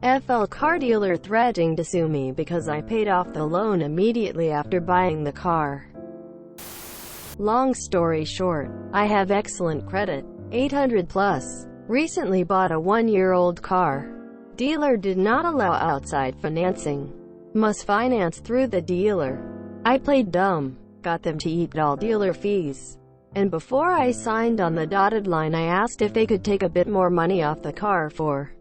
FL car dealer threatening to sue me because I paid off the loan immediately after buying the car. Long story short, I have excellent credit, 800 plus. Recently bought a 1-year-old car. Dealer did not allow outside financing. Must finance through the dealer. I played dumb, got them to eat all dealer fees. And before I signed on the dotted line, I asked if they could take a bit more money off the car for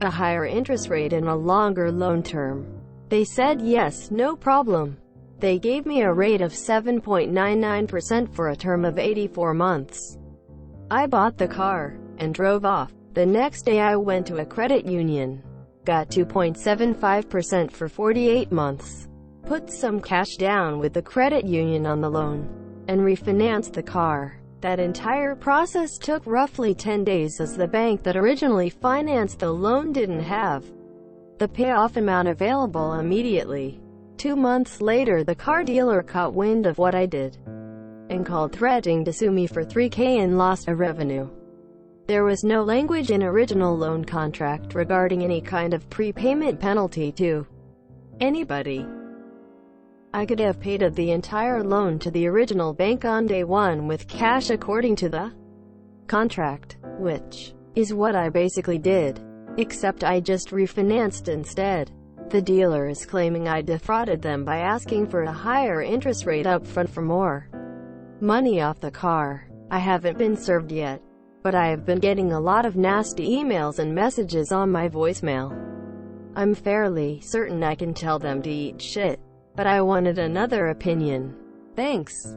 a higher interest rate and a longer loan term. They said yes, no problem. They gave me a rate of 7.99% for a term of 84 months. I bought the car and drove off. The next day I went to a credit union. Got 2.75% for 48 months. Put some cash down with the credit union on the loan and refinanced the car. That entire process took roughly 10 days as the bank that originally financed the loan didn't have the payoff amount available immediately. 2 months later, the car dealer caught wind of what I did and called threatening to sue me for $3,000 and lost a revenue. There was no language in original loan contract regarding any kind of prepayment penalty to anybody. I could have paid the entire loan to the original bank on day one with cash according to the contract, which is what I basically did, except I just refinanced instead. The dealer is claiming I defrauded them by asking for a higher interest rate up front for more money off the car. I haven't been served yet, but I have been getting a lot of nasty emails and messages on my voicemail. I'm fairly certain I can tell them to eat shit, but I wanted another opinion. Thanks.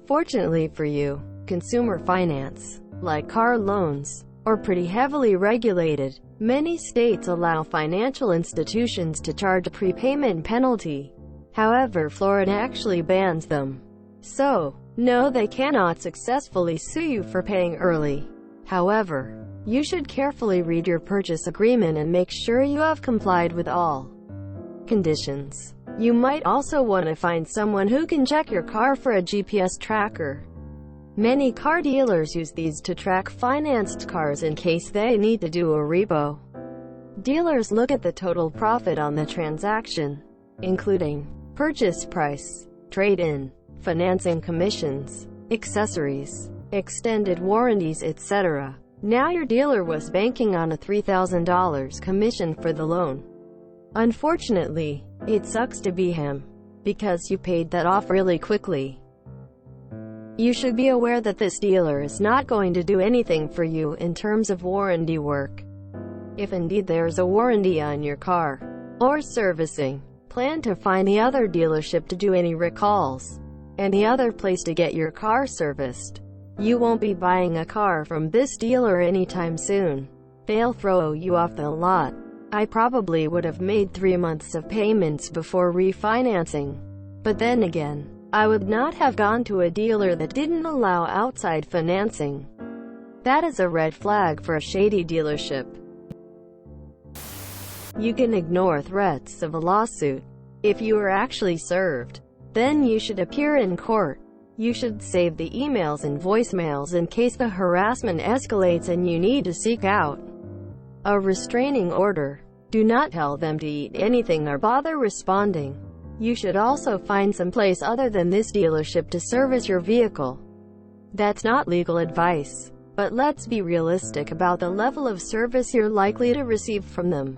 Fortunately for you, consumer finance, like car loans, are pretty heavily regulated. Many states allow financial institutions to charge a prepayment penalty. However, Florida actually bans them. So, no, they cannot successfully sue you for paying early. However, you should carefully read your purchase agreement and make sure you have complied with all conditions. You might also want to find someone who can check your car for a GPS tracker. Many car dealers use these to track financed cars in case they need to do a repo. Dealers look at the total profit on the transaction, including purchase price, trade-in, financing commissions, accessories, extended warranties, etc. Now your dealer was banking on a $3,000 commission for the loan. Unfortunately, it sucks to be him, because you paid that off really quickly. You should be aware that this dealer is not going to do anything for you in terms of warranty work. If indeed there's a warranty on your car, or servicing, plan to find the other dealership to do any recalls, any other place to get your car serviced. You won't be buying a car from this dealer anytime soon. They'll throw you off the lot. I probably would have made 3 months of payments before refinancing. But then again, I would not have gone to a dealer that didn't allow outside financing. That is a red flag for a shady dealership. You can ignore threats of a lawsuit. If you are actually served, then you should appear in court. You should save the emails and voicemails in case the harassment escalates and you need to seek out a restraining order. Do not tell them to eat anything or bother responding. You should also find some place other than this dealership to service your vehicle. That's not legal advice, but let's be realistic about the level of service you're likely to receive from them.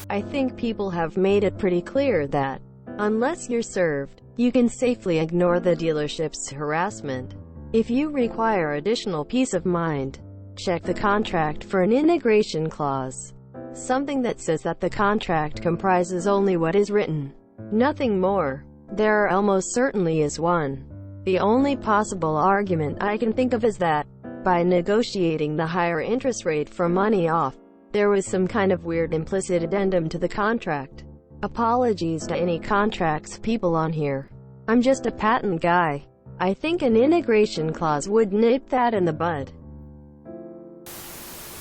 I think people have made it pretty clear that, unless you're served, you can safely ignore the dealership's harassment. If you require additional peace of mind, check the contract for an integration clause. Something that says that the contract comprises only what is written, nothing more. There almost certainly is one. The only possible argument I can think of is that, by negotiating the higher interest rate for money off, there was some kind of weird implicit addendum to the contract. Apologies to any contracts people on here. I'm just a patent guy. I think an integration clause would nip that in the bud.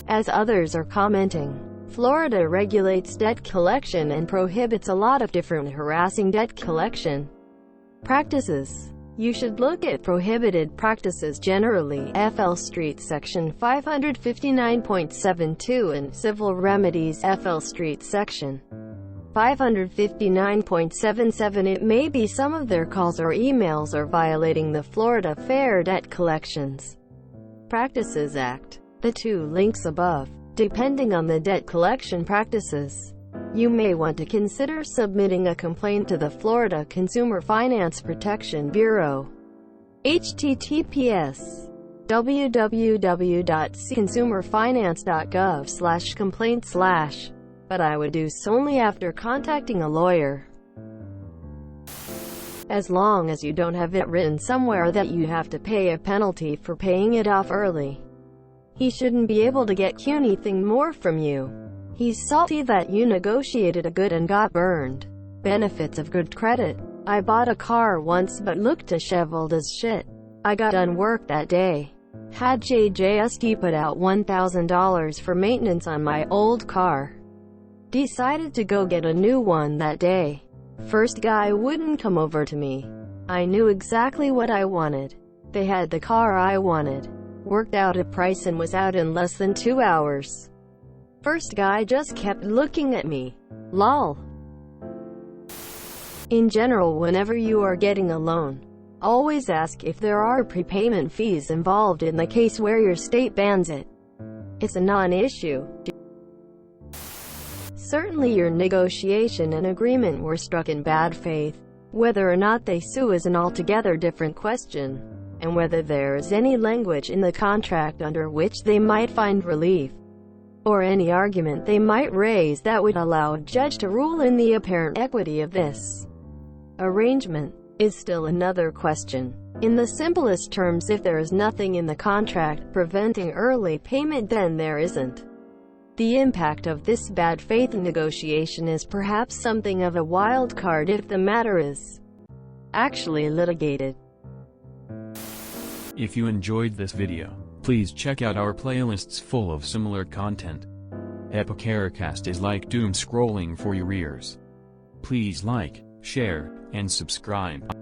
As others are commenting, Florida regulates debt collection and prohibits a lot of different harassing debt collection practices. You should look at prohibited practices generally, FL Street Section 559.72, and civil remedies, FL Street Section 559.77. It may be some of their calls or emails are violating the Florida Fair Debt Collections Practices Act. The two links above. Depending on the debt collection practices, you may want to consider submitting a complaint to the Florida Consumer Finance Protection Bureau. https www.consumerfinance.gov/complaint/, but I would do so only after contacting a lawyer. As long as you don't have it written somewhere that you have to pay a penalty for paying it off early. He shouldn't be able to get anything more from you. He's salty that you negotiated a good and got burned. Benefits of good credit. I bought a car once but looked disheveled as shit. I got done work that day. Had JJSD put out $1,000 for maintenance on my old car. Decided to go get a new one that day. First guy wouldn't come over to me. I knew exactly what I wanted. They had the car I wanted. Worked out a price and was out in less than 2 hours. First guy just kept looking at me. Lol. In general, whenever you are getting a loan, always ask if there are prepayment fees involved in the case where your state bans it. It's a non-issue. Certainly your negotiation and agreement were struck in bad faith. Whether or not they sue is an altogether different question, and whether there is any language in the contract under which they might find relief, or any argument they might raise that would allow a judge to rule in the apparent equity of this arrangement, is still another question. In the simplest terms, if there is nothing in the contract preventing early payment, then there isn't. The impact of this bad faith negotiation is perhaps something of a wild card if the matter is actually litigated. If you enjoyed this video, please check out our playlists full of similar content. Epicaricast is like doom scrolling for your ears. Please like, share, and subscribe.